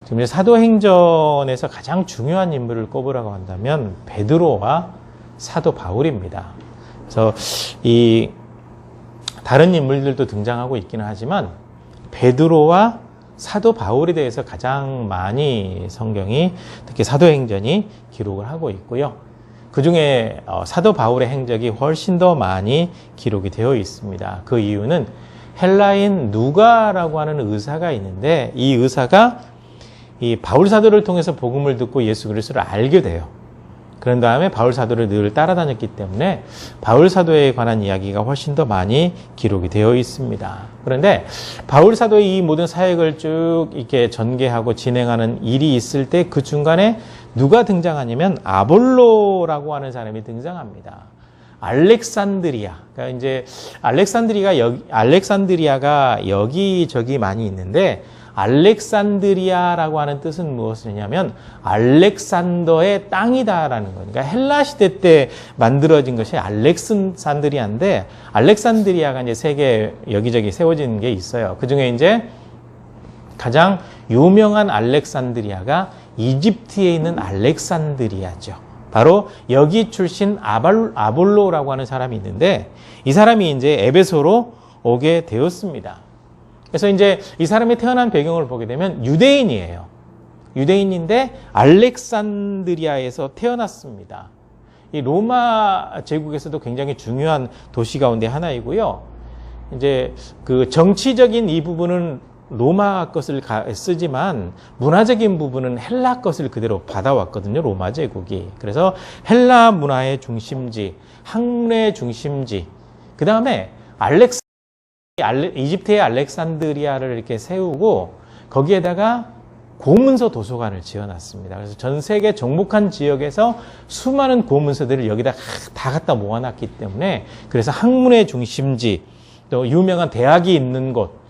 지금 이제 사도행전에서 가장 중요한 인물을 꼽으라고 한다면 베드로와 사도 바울입니다. 그래서 이 다른 인물들도 등장하고 있기는 하지만 베드로와 사도 바울에 대해서 가장 많이 성경이, 특히 사도행전이 기록을 하고 있고요. 그 중에 사도 바울의 행적이 훨씬 더 많이 기록이 되어 있습니다. 그 이유는 헬라인 누가라고 하는 의사가 있는데, 이 의사가 이 바울 사도를 통해서 복음을 듣고 예수 그리스도를 알게 돼요. 그런 다음에 바울 사도를 늘 따라다녔기 때문에 바울 사도에 관한 이야기가 훨씬 더 많이 기록이 되어 있습니다. 그런데 바울 사도의 이 모든 사역을 쭉 이렇게 전개하고 진행하는 일이 있을 때 그 중간에 누가 등장하냐면 아볼로라고 하는 사람이 등장합니다. 알렉산드리아. 그러니까 이제 알렉산드리아가 여기저기 많이 있는데, 알렉산드리아라고 하는 뜻은 무엇이냐면 알렉산더의 땅이다라는 거니까, 헬라 시대 때 만들어진 것이 알렉산드리아인데, 알렉산드리아가 이제 세계 여기저기 세워진 게 있어요. 그 중에 이제 가장 유명한 알렉산드리아가 이집트에 있는 알렉산드리아죠. 바로 여기 출신 아볼로라고 하는 사람이 있는데, 이 사람이 이제 에베소로 오게 되었습니다. 그래서 이제 이 사람이 태어난 배경을 보게 되면 유대인이에요. 유대인인데 알렉산드리아에서 태어났습니다. 이 로마 제국에서도 굉장히 중요한 도시 가운데 하나이고요. 이제 그 정치적인 이 부분은 로마 것을 쓰지만 문화적인 부분은 헬라 것을 그대로 받아왔거든요, 로마 제국이. 그래서 헬라 문화의 중심지, 학문의 중심지, 그 다음에 이집트의 알렉산드리아를 이렇게 세우고 거기에다가 고문서 도서관을 지어놨습니다. 그래서 전 세계 정복한 지역에서 수많은 고문서들을 여기다 다 갖다 모아놨기 때문에, 그래서 학문의 중심지, 또 유명한 대학이 있는 곳,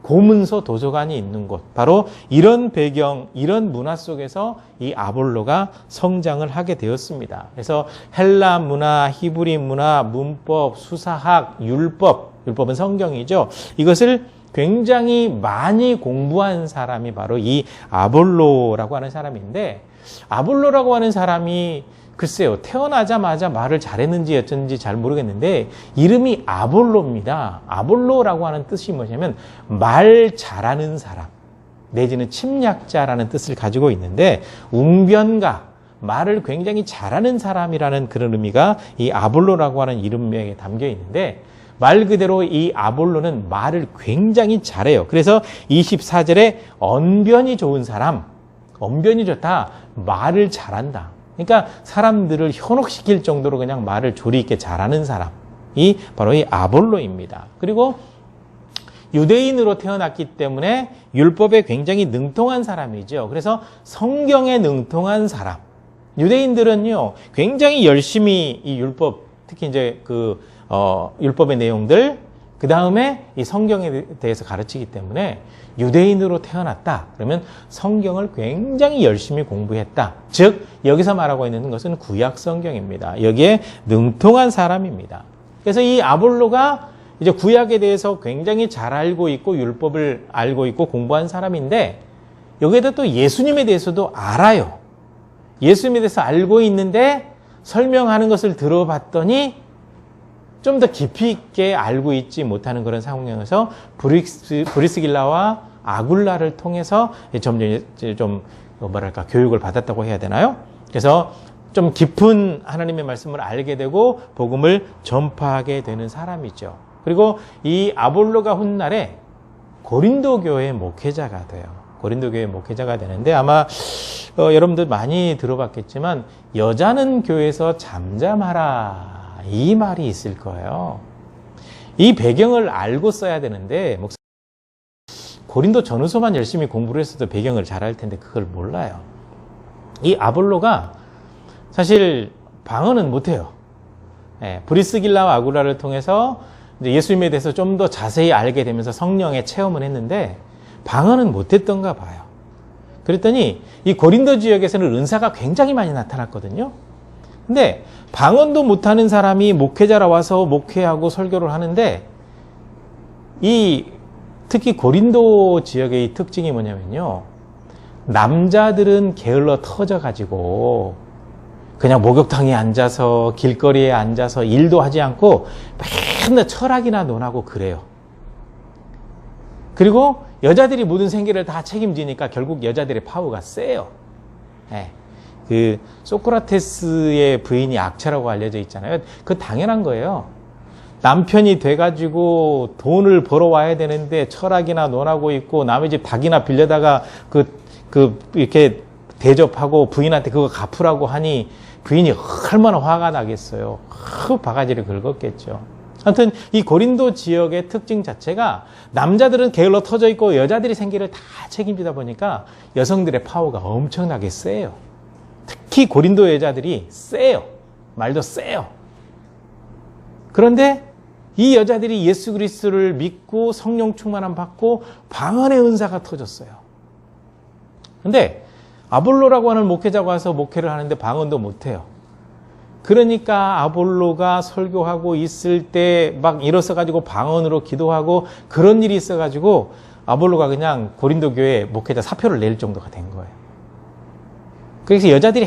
고문서 도서관이 있는 곳, 바로 이런 배경, 이런 문화 속에서 이 아볼로가 성장을 하게 되었습니다. 그래서 헬라 문화, 히브리 문화, 문법, 수사학, 율법은 성경이죠. 이것을 굉장히 많이 공부한 사람이 바로 이 아볼로라고 하는 사람인데, 아볼로라고 하는 사람이 글쎄요, 태어나자마자 말을 잘했는지 어쩐지 잘 모르겠는데 이름이 아볼로입니다. 아볼로라고 하는 뜻이 뭐냐면 말 잘하는 사람 내지는 침략자라는 뜻을 가지고 있는데, 웅변가, 말을 굉장히 잘하는 사람이라는 그런 의미가 이 아볼로라고 하는 이름명에 담겨 있는데, 말 그대로 이 아볼로는 말을 굉장히 잘해요. 그래서 24절에 언변이 좋은 사람, 언변이 좋다, 말을 잘한다. 그러니까 사람들을 현혹시킬 정도로 그냥 말을 조리 있게 잘하는 사람이 바로 이 아볼로입니다. 그리고 유대인으로 태어났기 때문에 율법에 굉장히 능통한 사람이죠. 그래서 성경에 능통한 사람. 유대인들은요, 굉장히 열심히 이 율법, 특히 이제 율법의 내용들, 그 다음에 이 성경에 대해서 가르치기 때문에 유대인으로 태어났다. 그러면 성경을 굉장히 열심히 공부했다. 즉, 여기서 말하고 있는 것은 구약 성경입니다. 여기에 능통한 사람입니다. 그래서 이 아볼로가 이제 구약에 대해서 굉장히 잘 알고 있고 율법을 알고 있고 공부한 사람인데, 여기에다 또 예수님에 대해서도 알아요. 예수님에 대해서 알고 있는데 설명하는 것을 들어봤더니 좀 더 깊이 있게 알고 있지 못하는 그런 상황에서 브리스길라와 아굴라를 통해서 좀 뭐랄까 교육을 받았다고 해야 되나요? 그래서 좀 깊은 하나님의 말씀을 알게 되고 복음을 전파하게 되는 사람이죠. 그리고 이 아볼로가 훗날에 고린도 교회의 목회자가 돼요. 고린도 교회의 목회자가 되는데, 아마 여러분들 많이 들어봤겠지만 여자는 교회에서 잠잠하라, 이 말이 있을 거예요. 이 배경을 알고 써야 되는데, 고린도 전후서만 열심히 공부를 했어도 배경을 잘 알 텐데 그걸 몰라요. 이 아볼로가 사실 방언은 못해요. 브리스길라와 아굴라를 통해서 이제 예수님에 대해서 좀 더 자세히 알게 되면서 성령의 체험을 했는데 방언은 못했던가 봐요. 그랬더니 이 고린도 지역에서는 은사가 굉장히 많이 나타났거든요. 근데 방언도 못하는 사람이 목회자라 와서 목회하고 설교를 하는데, 특히 고린도 지역의 특징이 뭐냐면요, 남자들은 게을러 터져가지고 그냥 목욕탕에 앉아서 길거리에 앉아서 일도 하지 않고 맨날 철학이나 논하고 그래요. 그리고 여자들이 모든 생계를 다 책임지니까 결국 여자들의 파워가 세요. 네. 그 소크라테스의 부인이 악체라고 알려져 있잖아요. 그거 당연한 거예요. 남편이 돼가지고 돈을 벌어와야 되는데 철학이나 논하고 있고 남의 집 닭이나 빌려다가 이렇게 대접하고 부인한테 그거 갚으라고 하니 부인이 얼마나 화가 나겠어요. 바가지를 긁었겠죠. 아무튼 이 고린도 지역의 특징 자체가 남자들은 게을러 터져 있고 여자들이 생계를 다 책임지다 보니까 여성들의 파워가 엄청나게 세요. 특히 고린도 여자들이 세요. 말도 세요. 그런데 이 여자들이 예수 그리스도를 믿고 성령 충만함 받고 방언의 은사가 터졌어요. 근데 아볼로라고 하는 목회자가 와서 목회를 하는데 방언도 못해요. 그러니까 아볼로가 설교하고 있을 때 막 일어서가지고 방언으로 기도하고 그런 일이 있어가지고 아볼로가 그냥 고린도 교회 목회자 사표를 낼 정도가 된 거예요. 그래서 여자들이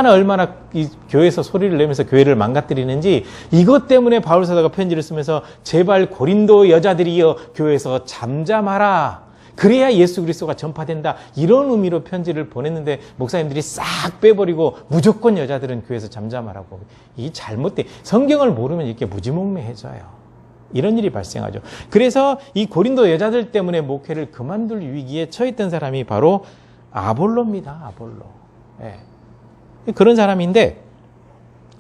얼마나 이 교회에서 소리를 내면서 교회를 망가뜨리는지 이것 때문에 바울 사도가 편지를 쓰면서 제발 고린도 여자들이여 교회에서 잠잠하라. 그래야 예수 그리스도가 전파된다. 이런 의미로 편지를 보냈는데 목사님들이 싹 빼버리고 무조건 여자들은 교회에서 잠잠하라고. 이 잘못된 성경을 모르면 이렇게 무지몽매해져요. 이런 일이 발생하죠. 그래서 이 고린도 여자들 때문에 목회를 그만둘 위기에 처했던 사람이 바로 아볼로입니다. 아볼로. 예. 그런 사람인데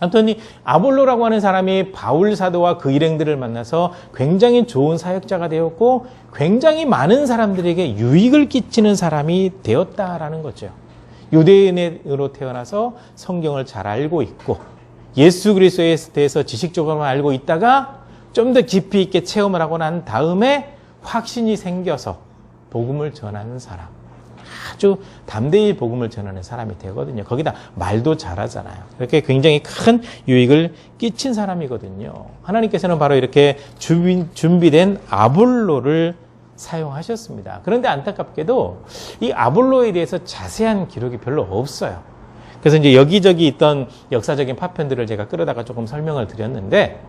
아무튼 이 아볼로라고 하는 사람이 바울 사도와 그 일행들을 만나서 굉장히 좋은 사역자가 되었고 굉장히 많은 사람들에게 유익을 끼치는 사람이 되었다라는 거죠. 유대인으로 태어나서 성경을 잘 알고 있고 예수 그리스도에 대해서 지식적으로만 알고 있다가 좀 더 깊이 있게 체험을 하고 난 다음에 확신이 생겨서 복음을 전하는 사람. 아주 담대히 복음을 전하는 사람이 되거든요. 거기다 말도 잘하잖아요. 이렇게 굉장히 큰 유익을 끼친 사람이거든요. 하나님께서는 바로 이렇게 준비된 아볼로를 사용하셨습니다. 그런데 안타깝게도 이 아볼로에 대해서 자세한 기록이 별로 없어요. 그래서 이제 여기저기 있던 역사적인 파편들을 제가 끌어다가 조금 설명을 드렸는데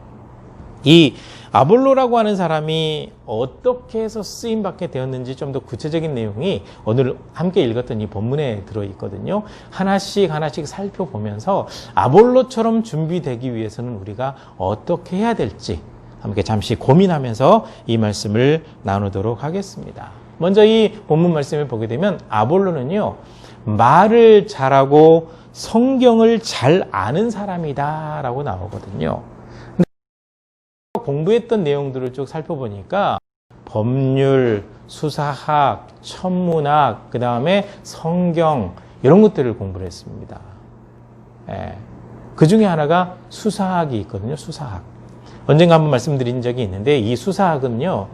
이 아볼로라고 하는 사람이 어떻게 해서 쓰임받게 되었는지 좀 더 구체적인 내용이 오늘 함께 읽었던 이 본문에 들어있거든요. 하나씩 살펴보면서 아볼로처럼 준비되기 위해서는 우리가 어떻게 해야 될지 함께 잠시 고민하면서 이 말씀을 나누도록 하겠습니다. 먼저 이 본문 말씀을 보게 되면 아볼로는요, 말을 잘하고 성경을 잘 아는 사람이다 라고 나오거든요. 공부했던 내용들을 쭉 살펴보니까 법률, 수사학, 천문학, 그 다음에 성경 이런 것들을 공부를 했습니다. 그 중에 하나가 수사학이 있거든요. 수사학. 언젠가 한번 말씀드린 적이 있는데 이 수사학은요,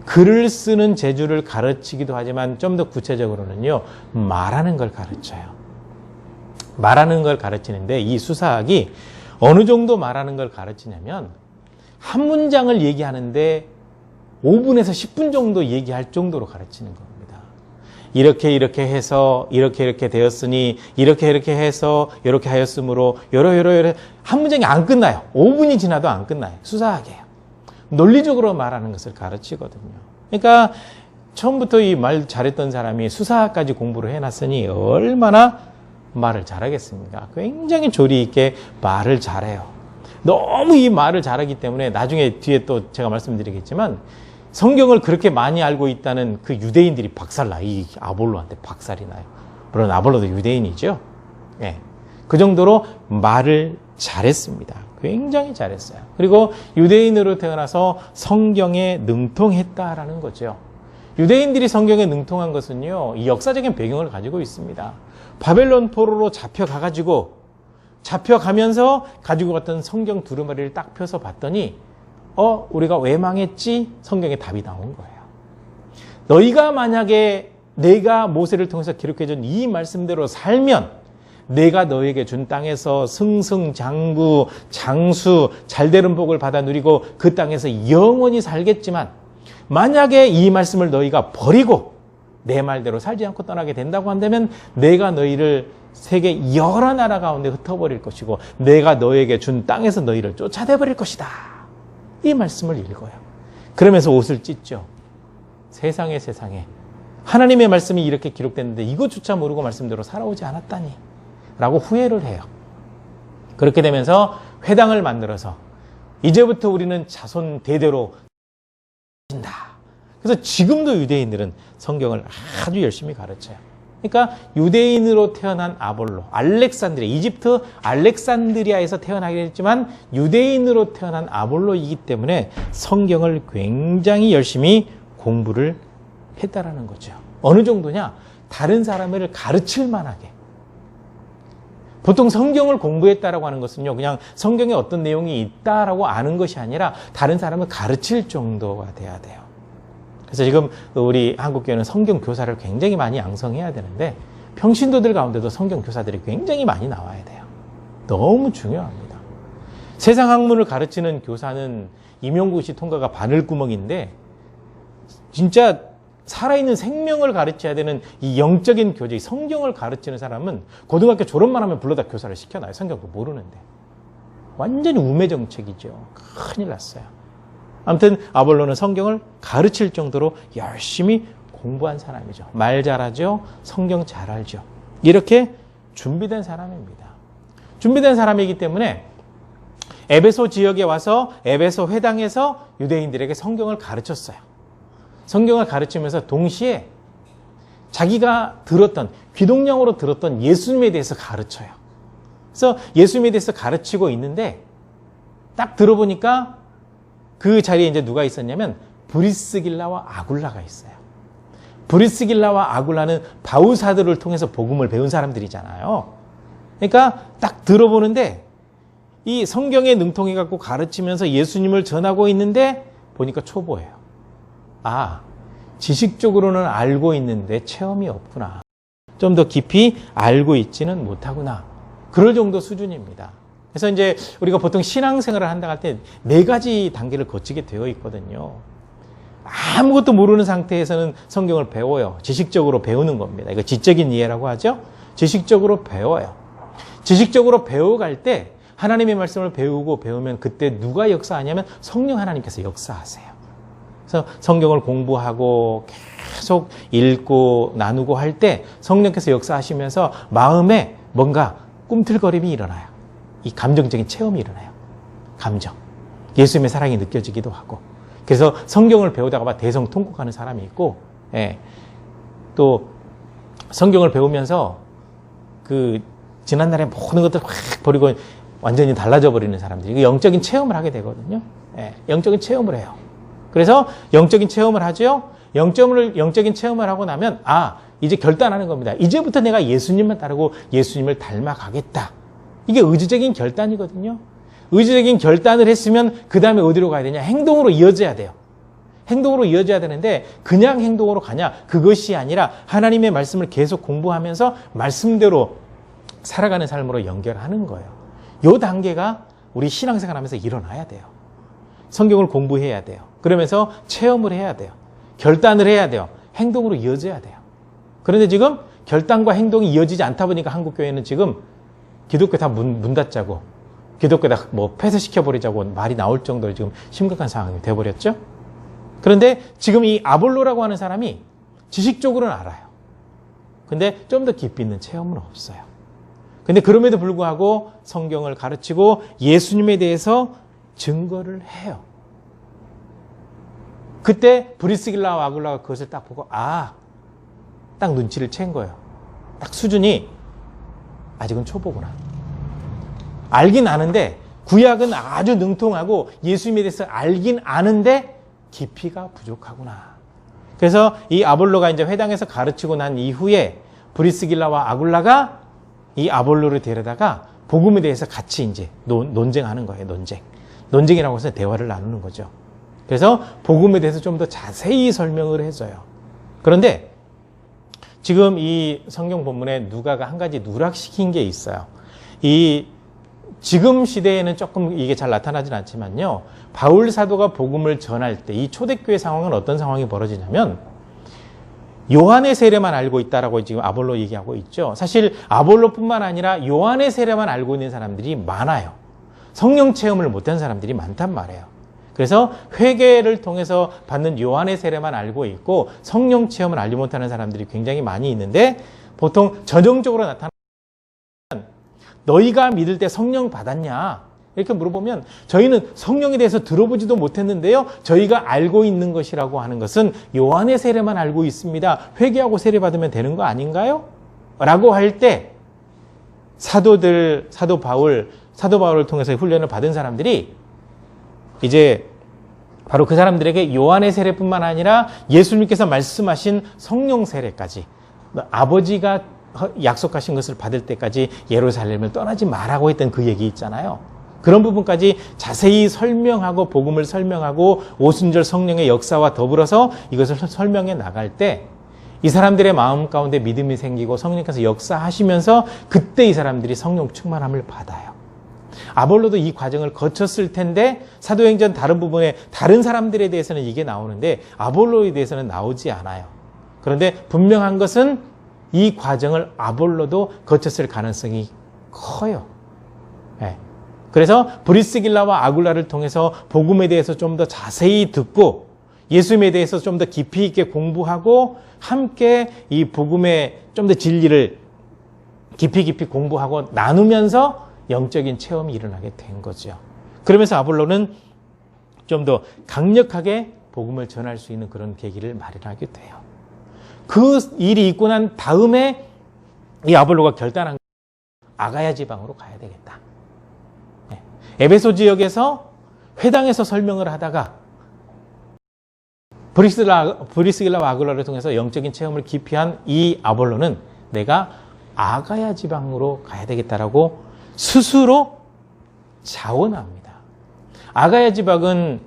글을 쓰는 재주를 가르치기도 하지만 좀 더 구체적으로는요, 말하는 걸 가르쳐요. 말하는 걸 가르치는데 이 수사학이 어느 정도 말하는 걸 가르치냐면 한 문장을 얘기하는데 5분에서 10분 정도 얘기할 정도로 가르치는 겁니다. 이렇게 해서 이렇게 되었으니 이렇게 해서 이렇게 하였으므로 요러 한 문장이 안 끝나요. 5분이 지나도 안 끝나요. 수사학이에요. 논리적으로 말하는 것을 가르치거든요. 그러니까 처음부터 이 말 잘했던 사람이 수사학까지 공부를 해놨으니 얼마나 말을 잘하겠습니까? 굉장히 조리 있게 말을 잘해요. 너무 이 말을 잘하기 때문에 나중에 뒤에 또 제가 말씀드리겠지만 성경을 그렇게 많이 알고 있다는 그 유대인들이 박살나. 이 아볼로한테 박살이 나요. 물론 아볼로도 유대인이죠. 예. 그 정도로 말을 잘했습니다. 굉장히 잘했어요. 그리고 유대인으로 태어나서 성경에 능통했다라는 거죠. 유대인들이 성경에 능통한 것은요, 이 역사적인 배경을 가지고 있습니다. 바벨론 포로로 잡혀가면서 가지고 갔던 성경 두루마리를 딱 펴서 봤더니 우리가 왜 망했지? 성경에 답이 나온 거예요. 너희가 만약에 내가 모세를 통해서 기록해준 이 말씀대로 살면 내가 너에게 준 땅에서 승승장구 장수 잘되는 복을 받아 누리고 그 땅에서 영원히 살겠지만 만약에 이 말씀을 너희가 버리고 내 말대로 살지 않고 떠나게 된다고 한다면 내가 너희를 세계 여러 나라 가운데 흩어버릴 것이고 내가 너에게 준 땅에서 너희를 쫓아내버릴 것이다. 이 말씀을 읽어요. 그러면서 옷을 찢죠. 세상에 하나님의 말씀이 이렇게 기록됐는데 이것조차 모르고 말씀대로 살아오지 않았다니 라고 후회를 해요. 그렇게 되면서 회당을 만들어서 이제부터 우리는 자손 대대로 진다. 그래서 지금도 유대인들은 성경을 아주 열심히 가르쳐요. 그러니까 유대인으로 태어난 아볼로, 알렉산드리아, 이집트 알렉산드리아에서 태어나게 됐지만 유대인으로 태어난 아볼로이기 때문에 성경을 굉장히 열심히 공부를 했다라는 거죠. 어느 정도냐? 다른 사람을 가르칠 만하게. 보통 성경을 공부했다라고 하는 것은요, 그냥 성경에 어떤 내용이 있다라고 아는 것이 아니라 다른 사람을 가르칠 정도가 돼야 돼요. 그래서 지금 우리 한국교회는 성경 교사를 굉장히 많이 양성해야 되는데 평신도들 가운데도 성경 교사들이 굉장히 많이 나와야 돼요. 너무 중요합니다. 세상 학문을 가르치는 교사는 임용고시 통과가 바늘구멍인데 진짜 살아있는 생명을 가르쳐야 되는 이 영적인 교재, 성경을 가르치는 사람은 고등학교 졸업만 하면 불러다 교사를 시켜놔요. 성경도 모르는데. 완전히 우매정책이죠. 큰일 났어요. 아무튼 아볼로는 성경을 가르칠 정도로 열심히 공부한 사람이죠. 말 잘하죠. 성경 잘 알죠. 이렇게 준비된 사람입니다. 준비된 사람이기 때문에 에베소 지역에 와서 에베소 회당에서 유대인들에게 성경을 가르쳤어요. 성경을 가르치면서 동시에 자기가 들었던, 귀동냥으로 들었던 예수님에 대해서 가르쳐요. 그래서 예수님에 대해서 가르치고 있는데 딱 들어보니까 그 자리에 이제 누가 있었냐면 브리스길라와 아굴라가 있어요. 브리스길라와 아굴라는 바우사들을 통해서 복음을 배운 사람들이잖아요. 그러니까 딱 들어보는데 이 성경에 능통해 갖고 가르치면서 예수님을 전하고 있는데 보니까 초보예요. 아, 지식적으로는 알고 있는데 체험이 없구나. 좀 더 깊이 알고 있지는 못하구나. 그럴 정도 수준입니다. 그래서 이제 우리가 보통 신앙생활을 한다고 할 때 4가지 단계를 거치게 되어 있거든요. 아무것도 모르는 상태에서는 성경을 배워요. 지식적으로 배우는 겁니다. 이거 지적인 이해라고 하죠. 지식적으로 배워요. 지식적으로 배워갈 때 하나님의 말씀을 배우면 그때 누가 역사하냐면 성령 하나님께서 역사하세요. 그래서 성경을 공부하고 계속 읽고 나누고 할 때 성령께서 역사하시면서 마음에 뭔가 꿈틀거림이 일어나요. 이 감정적인 체험이 일어나요. 감정. 예수님의 사랑이 느껴지기도 하고. 그래서 성경을 배우다가 막 대성통곡하는 사람이 있고, 또 성경을 배우면서 그 지난날의 모든 것들을 확 버리고 완전히 달라져 버리는 사람들이 영적인 체험을 하게 되거든요. 영적인 체험을 해요. 그래서 영적인 체험을 하죠. 영적인 체험을 하고 나면 이제 결단하는 겁니다. 이제부터 내가 예수님만 따르고 예수님을 닮아가겠다. 이게 의지적인 결단이거든요. 의지적인 결단을 했으면 그 다음에 어디로 가야 되냐? 행동으로 이어져야 돼요. 행동으로 이어져야 되는데 그냥 행동으로 가냐? 그것이 아니라 하나님의 말씀을 계속 공부하면서 말씀대로 살아가는 삶으로 연결하는 거예요. 이 단계가 우리 신앙생활 하면서 일어나야 돼요. 성경을 공부해야 돼요. 그러면서 체험을 해야 돼요. 결단을 해야 돼요. 행동으로 이어져야 돼요. 그런데 지금 결단과 행동이 이어지지 않다 보니까 한국교회는 지금 기독교 다 문 닫자고 기독교 다 폐쇄시켜버리자고 말이 나올 정도로 지금 심각한 상황이 돼버렸죠. 그런데 지금 이 아볼로라고 하는 사람이 지식적으로는 알아요. 근데 좀 더 깊이 있는 체험은 없어요. 근데 그럼에도 불구하고 성경을 가르치고 예수님에 대해서 증거를 해요. 그때 브리스길라와 아굴라가 그것을 딱 보고 딱 눈치를 챈 거예요. 딱 수준이 아직은 초보구나. 알긴 아는데 구약은 아주 능통하고 예수님에 대해서 알긴 아는데 깊이가 부족하구나. 그래서 이 아볼로가 이제 회당에서 가르치고 난 이후에 브리스길라와 아굴라가 이 아볼로를 데려다가 복음에 대해서 같이 이제 논쟁하는 거예요. 논쟁이라고 해서 대화를 나누는 거죠. 그래서 복음에 대해서 좀 더 자세히 설명을 해줘요. 그런데 지금 이 성경 본문에 누가가 한 가지 누락시킨 게 있어요. 이 지금 시대에는 조금 이게 잘 나타나진 않지만요. 바울 사도가 복음을 전할 때 이 초대교회 상황은 어떤 상황이 벌어지냐면 요한의 세례만 알고 있다라고 지금 아볼로 얘기하고 있죠. 사실 아볼로뿐만 아니라 요한의 세례만 알고 있는 사람들이 많아요. 성령 체험을 못한 사람들이 많단 말이에요. 그래서 회개를 통해서 받는 요한의 세례만 알고 있고 성령 체험을 알지 못하는 사람들이 굉장히 많이 있는데, 보통 전형적으로 나타나는 너희가 믿을 때 성령 받았냐? 이렇게 물어보면 저희는 성령에 대해서 들어보지도 못했는데요, 저희가 알고 있는 것이라고 하는 것은 요한의 세례만 알고 있습니다. 회개하고 세례 받으면 되는 거 아닌가요? 라고 할 때 사도 바울을 통해서 훈련을 받은 사람들이 이제 바로 그 사람들에게 요한의 세례뿐만 아니라 예수님께서 말씀하신 성령 세례까지, 아버지가 약속하신 것을 받을 때까지 예루살렘을 떠나지 말라고 했던 그 얘기 있잖아요. 그런 부분까지 자세히 설명하고 복음을 설명하고 오순절 성령의 역사와 더불어서 이것을 설명해 나갈 때 이 사람들의 마음 가운데 믿음이 생기고 성령께서 역사하시면서 그때 이 사람들이 성령 충만함을 받아요. 아볼로도 이 과정을 거쳤을 텐데 사도행전 다른 부분에 다른 사람들에 대해서는 이게 나오는데 아볼로에 대해서는 나오지 않아요. 그런데 분명한 것은 이 과정을 아볼로도 거쳤을 가능성이 커요. 네. 그래서 브리스길라와 아굴라를 통해서 복음에 대해서 좀 더 자세히 듣고 예수님에 대해서 좀 더 깊이 있게 공부하고 함께 이 복음의 좀 더 진리를 깊이 공부하고 나누면서 영적인 체험이 일어나게 된 거죠. 그러면서 아볼로는 좀 더 강력하게 복음을 전할 수 있는 그런 계기를 마련하게 돼요. 그 일이 있고 난 다음에 이 아볼로가 결단한 아가야 지방으로 가야 되겠다. 에베소 지역에서 회당에서 설명을 하다가 브리스길라와 아굴라를 통해서 영적인 체험을 기피한 이 아볼로는 내가 아가야 지방으로 가야 되겠다라고 스스로 자원합니다. 아가야 지방은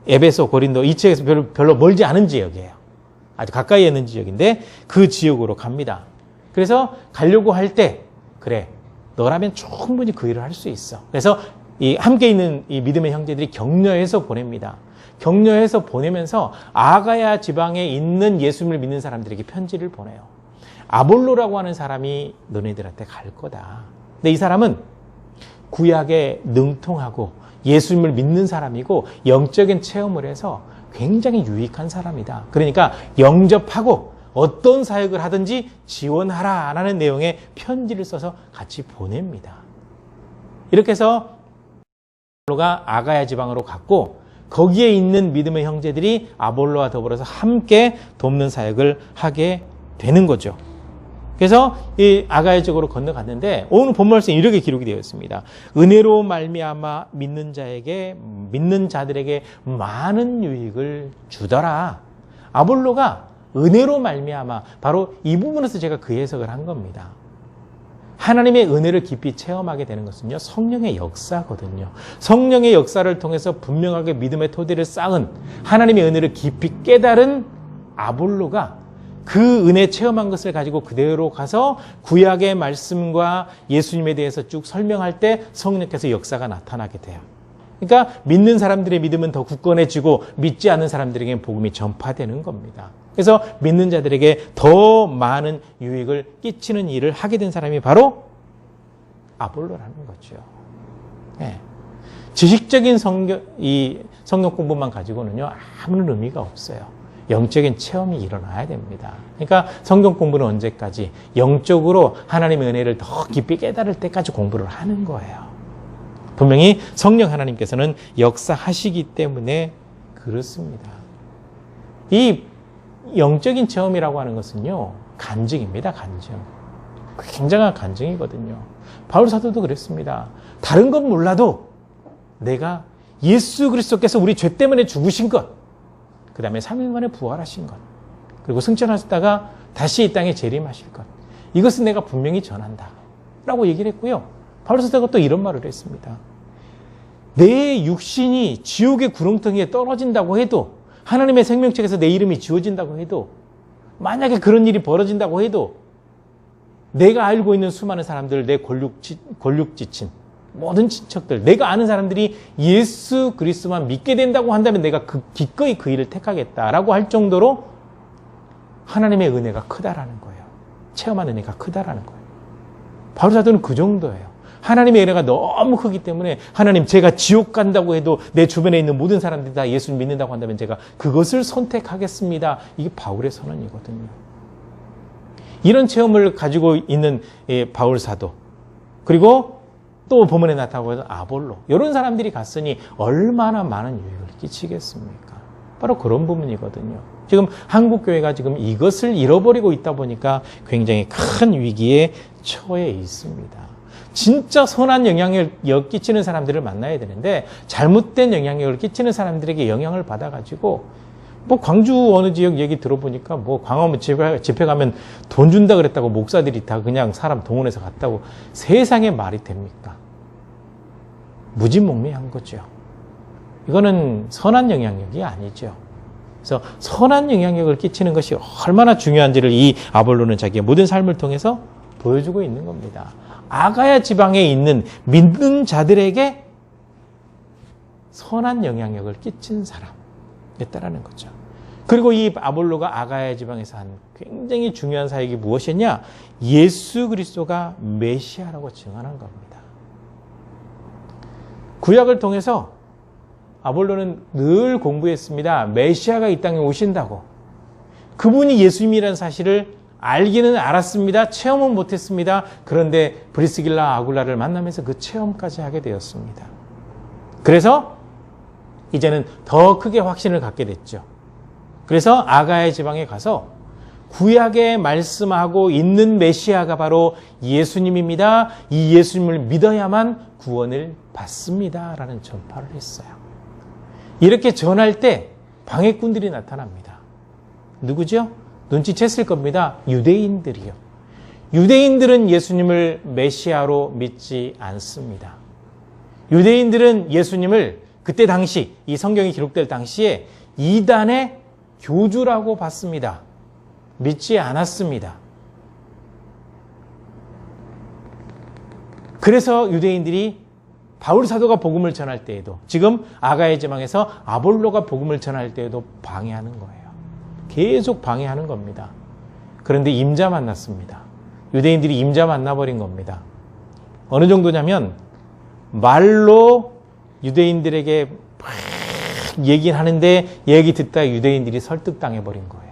에베소, 고린도 이 지역에서 별로 멀지 않은 지역이에요. 아주 가까이에 있는 지역인데 그 지역으로 갑니다. 그래서 가려고 할 때 그래, 너라면 충분히 그 일을 할 수 있어. 그래서 이 함께 있는 이 믿음의 형제들이 격려해서 보냅니다. 격려해서 보내면서 아가야 지방에 있는 예수님을 믿는 사람들에게 편지를 보내요. 아볼로라고 하는 사람이 너네들한테 갈 거다. 근데 이 사람은 구약에 능통하고 예수님을 믿는 사람이고 영적인 체험을 해서 굉장히 유익한 사람이다. 그러니까 영접하고 어떤 사역을 하든지 지원하라라는 내용의 편지를 써서 같이 보냅니다. 이렇게 해서 아볼로가 아가야 지방으로 갔고 거기에 있는 믿음의 형제들이 아볼로와 더불어서 함께 돕는 사역을 하게 되는 거죠. 그래서 이 아가야 지역으로 건너갔는데 오늘 본 말씀에 이렇게 기록이 되어 있습니다. 은혜로 말미암아 믿는 자들에게 많은 유익을 주더라. 아볼로가 은혜로 말미암아, 바로 이 부분에서 제가 그 해석을 한 겁니다. 하나님의 은혜를 깊이 체험하게 되는 것은요, 성령의 역사거든요. 성령의 역사를 통해서 분명하게 믿음의 토대를 쌓은 하나님의 은혜를 깊이 깨달은 아볼로가 그 은혜 체험한 것을 가지고 그대로 가서 구약의 말씀과 예수님에 대해서 쭉 설명할 때 성령께서 역사가 나타나게 돼요. 그러니까 믿는 사람들의 믿음은 더 굳건해지고 믿지 않는 사람들에게는 복음이 전파되는 겁니다. 그래서 믿는 자들에게 더 많은 유익을 끼치는 일을 하게 된 사람이 바로 아볼로라는 거죠. 네. 지식적인 성경 공부만 가지고는요, 아무런 의미가 없어요. 영적인 체험이 일어나야 됩니다. 그러니까 성경 공부는 언제까지? 영적으로 하나님의 은혜를 더 깊이 깨달을 때까지 공부를 하는 거예요. 분명히 성령 하나님께서는 역사하시기 때문에 그렇습니다. 이 영적인 체험이라고 하는 것은요, 간증입니다. 간증. 굉장한 간증이거든요. 바울 사도도 그랬습니다. 다른 건 몰라도 내가 예수 그리스도께서 우리 죄 때문에 죽으신 것, 그 다음에 3일 만에 부활하신 것, 그리고 승천하셨다가 다시 이 땅에 재림하실 것, 이것은 내가 분명히 전한다 라고 얘기를 했고요. 바울 사도가 또 이런 말을 했습니다. 내 육신이 지옥의 구렁텅이에 떨어진다고 해도, 하나님의 생명책에서 내 이름이 지워진다고 해도, 만약에 그런 일이 벌어진다고 해도 내가 알고 있는 수많은 사람들, 내 권력 지친 모든 친척들, 내가 아는 사람들이 예수 그리스도만 믿게 된다고 한다면 내가 기꺼이 그 일을 택하겠다라고 할 정도로 하나님의 은혜가 크다라는 거예요. 체험한 은혜가 크다라는 거예요. 바울 사도는 그 정도예요. 하나님의 은혜가 너무 크기 때문에 하나님, 제가 지옥 간다고 해도 내 주변에 있는 모든 사람들이 다 예수를 믿는다고 한다면 제가 그것을 선택하겠습니다. 이게 바울의 선언이거든요. 이런 체험을 가지고 있는 바울 사도, 그리고 또 본문에 나타나고 있는 아볼로, 이런 사람들이 갔으니 얼마나 많은 유익을 끼치겠습니까? 바로 그런 부분이거든요. 지금 한국교회가 지금 이것을 잃어버리고 있다 보니까 굉장히 큰 위기에 처해 있습니다. 진짜 선한 영향력을 끼치는 사람들을 만나야 되는데 잘못된 영향력을 끼치는 사람들에게 영향을 받아가지고, 뭐 광주 어느 지역 얘기 들어보니까 뭐 광화문 집회 가면 돈 준다 그랬다고 목사들이 다 그냥 사람 동원해서 갔다고. 세상에 말이 됩니까? 무지몽매한 거죠. 이거는 선한 영향력이 아니죠. 그래서 선한 영향력을 끼치는 것이 얼마나 중요한지를 이 아볼로는 자기의 모든 삶을 통해서 보여주고 있는 겁니다. 아가야 지방에 있는 믿는 자들에게 선한 영향력을 끼친 사람이었다라는 거죠. 그리고 이 아볼로가 아가야 지방에서 한 굉장히 중요한 사역이 무엇이었냐? 예수 그리스도가 메시아라고 증언한 겁니다. 구약을 통해서 아볼로는 늘 공부했습니다. 메시아가 이 땅에 오신다고. 그분이 예수님이라는 사실을 알기는 알았습니다. 체험은 못했습니다. 그런데 브리스길라 아굴라를 만나면서 그 체험까지 하게 되었습니다. 그래서 이제는 더 크게 확신을 갖게 됐죠. 그래서 아가야 지방에 가서 구약에 말씀하고 있는 메시아가 바로 예수님입니다. 이 예수님을 믿어야만 구원을 받습니다. 라는 전파를 했어요. 이렇게 전할 때 방해꾼들이 나타납니다. 누구죠? 눈치챘을 겁니다. 유대인들이요. 유대인들은 예수님을 메시아로 믿지 않습니다. 유대인들은 예수님을 그때 당시, 이 성경이 기록될 당시에 이단의 교주라고 봤습니다. 믿지 않았습니다. 그래서 유대인들이 바울 사도가 복음을 전할 때에도, 지금 아가야 지방에서 아볼로가 복음을 전할 때에도 방해하는 거예요. 계속 방해하는 겁니다. 그런데 임자 만났습니다. 유대인들이 임자 만나버린 겁니다. 어느 정도냐면 말로 유대인들에게 막 얘기를 하는데 얘기 듣다 유대인들이 설득당해버린 거예요.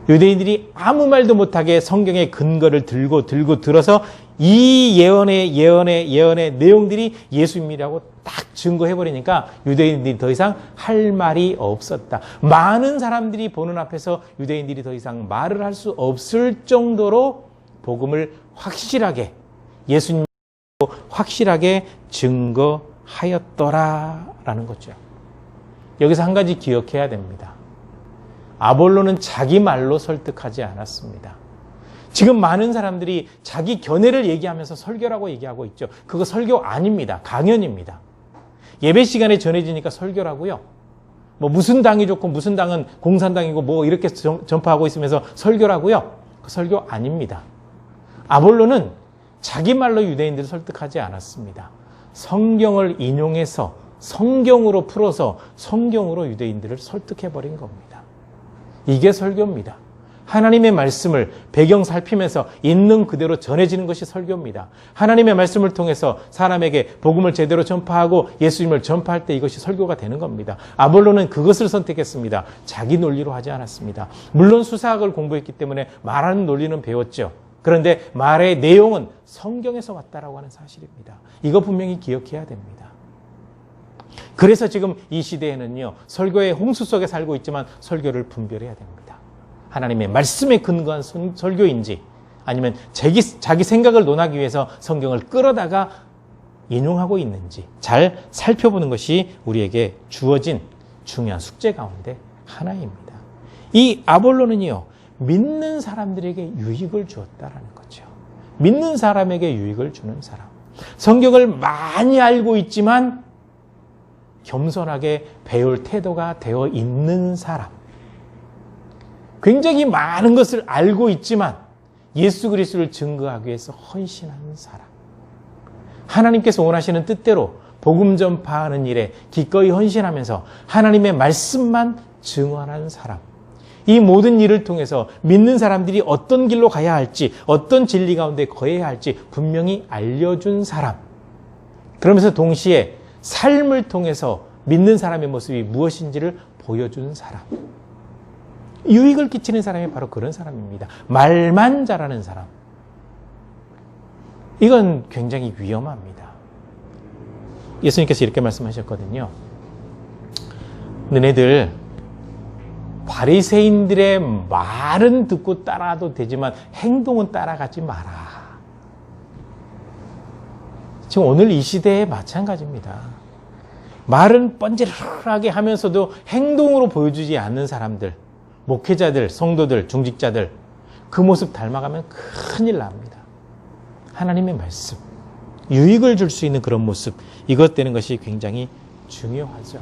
유대인들이 아무 말도 못하게 성경의 근거를 들어서 이 예언의 내용들이 예수님이라고 딱 증거해버리니까 유대인들이 더 이상 할 말이 없었다. 많은 사람들이 보는 앞에서 유대인들이 더 이상 말을 할 수 없을 정도로 복음을 확실하게, 예수님으로 확실하게 증거하였더라라는 거죠. 여기서 한 가지 기억해야 됩니다. 아볼로는 자기 말로 설득하지 않았습니다. 지금 많은 사람들이 자기 견해를 얘기하면서 설교라고 얘기하고 있죠. 그거 설교 아닙니다. 강연입니다. 예배 시간에 전해지니까 설교라고요. 뭐 무슨 당이 좋고 무슨 당은 공산당이고 뭐 이렇게 전파하고 있으면서 설교라고요. 그 설교 아닙니다. 아볼로는 자기 말로 유대인들을 설득하지 않았습니다. 성경을 인용해서 성경으로 풀어서 성경으로 유대인들을 설득해버린 겁니다. 이게 설교입니다. 하나님의 말씀을 배경 살피면서 있는 그대로 전해지는 것이 설교입니다. 하나님의 말씀을 통해서 사람에게 복음을 제대로 전파하고 예수님을 전파할 때 이것이 설교가 되는 겁니다. 아볼로는 그것을 선택했습니다. 자기 논리로 하지 않았습니다. 물론 수사학을 공부했기 때문에 말하는 논리는 배웠죠. 그런데 말의 내용은 성경에서 왔다라고 하는 사실입니다. 이거 분명히 기억해야 됩니다. 그래서 지금 이 시대에는요, 설교의 홍수 속에 살고 있지만 설교를 분별해야 됩니다. 하나님의 말씀에 근거한 설교인지 아니면 자기 생각을 논하기 위해서 성경을 끌어다가 인용하고 있는지 잘 살펴보는 것이 우리에게 주어진 중요한 숙제 가운데 하나입니다. 이 아볼로는요, 믿는 사람들에게 유익을 주었다라는 거죠. 믿는 사람에게 유익을 주는 사람. 성경을 많이 알고 있지만 겸손하게 배울 태도가 되어 있는 사람. 굉장히 많은 것을 알고 있지만 예수 그리스도를 증거하기 위해서 헌신하는 사람. 하나님께서 원하시는 뜻대로 복음 전파하는 일에 기꺼이 헌신하면서 하나님의 말씀만 증언하는 사람. 이 모든 일을 통해서 믿는 사람들이 어떤 길로 가야 할지, 어떤 진리 가운데 거해야 할지 분명히 알려준 사람. 그러면서 동시에 삶을 통해서 믿는 사람의 모습이 무엇인지를 보여준 사람. 유익을 끼치는 사람이 바로 그런 사람입니다. 말만 잘하는 사람. 이건 굉장히 위험합니다. 예수님께서 이렇게 말씀하셨거든요. 너네들 바리새인들의 말은 듣고 따라도 되지만 행동은 따라가지 마라. 지금 오늘 이 시대에 마찬가지입니다. 말은 뻔질하게 하면서도 행동으로 보여주지 않는 사람들, 목회자들, 성도들, 중직자들, 그 모습 닮아가면 큰일 납니다. 하나님의 말씀, 유익을 줄 수 있는 그런 모습, 이것 되는 것이 굉장히 중요하죠.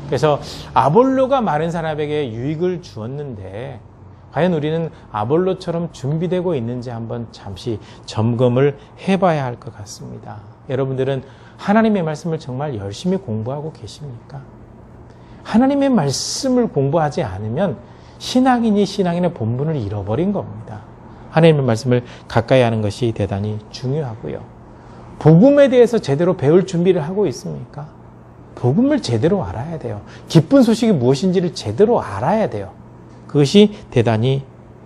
그래서 아볼로가 마른 사람에게 유익을 주었는데 과연 우리는 아볼로처럼 준비되고 있는지 한번 잠시 점검을 해봐야 할 것 같습니다. 여러분들은 하나님의 말씀을 정말 열심히 공부하고 계십니까? 하나님의 말씀을 공부하지 않으면 신앙인이 신앙인의 본분을 잃어버린 겁니다. 하나님의 말씀을 가까이 하는 것이 대단히 중요하고요. 복음에 대해서 제대로 배울 준비를 하고 있습니까? 복음을 제대로 알아야 돼요. 기쁜 소식이 무엇인지를 제대로 알아야 돼요. 그것이 대단히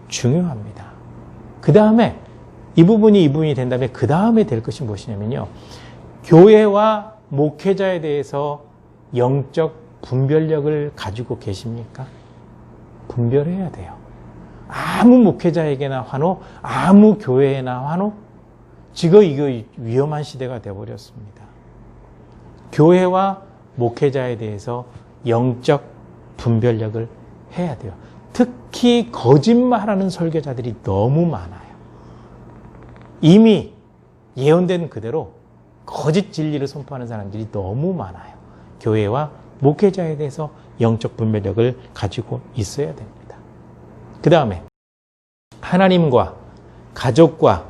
중요합니다. 그 다음에 이 부분이 된다면 그 다음에 될 것이 무엇이냐면요. 교회와 목회자에 대해서 영적 분별력을 가지고 계십니까? 분별해야 돼요. 아무 목회자에게나 환호, 아무 교회에나 환호, 지금 이거 위험한 시대가 되어버렸습니다. 교회와 목회자에 대해서 영적 분별력을 해야 돼요. 특히 거짓말하는 설교자들이 너무 많아요. 이미 예언된 그대로 거짓 진리를 선포하는 사람들이 너무 많아요. 교회와 목회자에 대해서 영적 분별력을 가지고 있어야 됩니다. 그 다음에 하나님과 가족과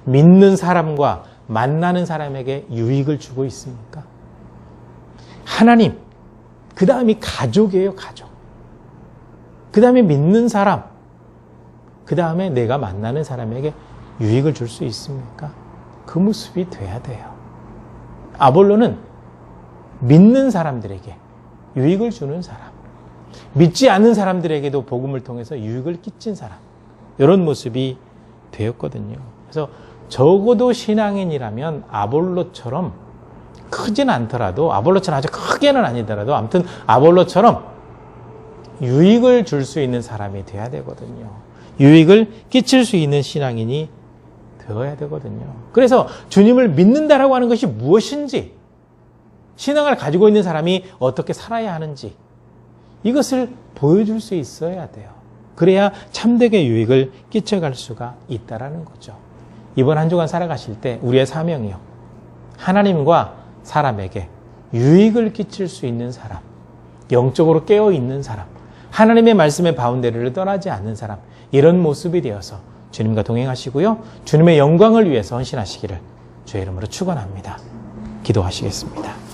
믿는 사람과 만나는 사람에게 유익을 주고 있습니까? 하나님, 그 다음이 가족이에요, 가족. 그 다음에 믿는 사람, 그 다음에 내가 만나는 사람에게 유익을 줄 수 있습니까? 그 모습이 돼야 돼요. 아볼로는 믿는 사람들에게 유익을 주는 사람, 믿지 않는 사람들에게도 복음을 통해서 유익을 끼친 사람, 이런 모습이 되었거든요. 그래서 적어도 신앙인이라면 아볼로처럼 크진 않더라도, 아볼로처럼 아주 크게는 아니더라도 아무튼 아볼로처럼 유익을 줄 수 있는 사람이 돼야 되거든요. 유익을 끼칠 수 있는 신앙인이 되어야 되거든요. 그래서 주님을 믿는다라고 하는 것이 무엇인지, 신앙을 가지고 있는 사람이 어떻게 살아야 하는지, 이것을 보여줄 수 있어야 돼요. 그래야 참되게 유익을 끼쳐갈 수가 있다라는 거죠. 이번 한 주간 살아가실 때 우리의 사명이요, 하나님과 사람에게 유익을 끼칠 수 있는 사람, 영적으로 깨어있는 사람, 하나님의 말씀의 바운더리를 떠나지 않는 사람, 이런 모습이 되어서 주님과 동행하시고요, 주님의 영광을 위해서 헌신하시기를 주의 이름으로 축원합니다. 기도하시겠습니다.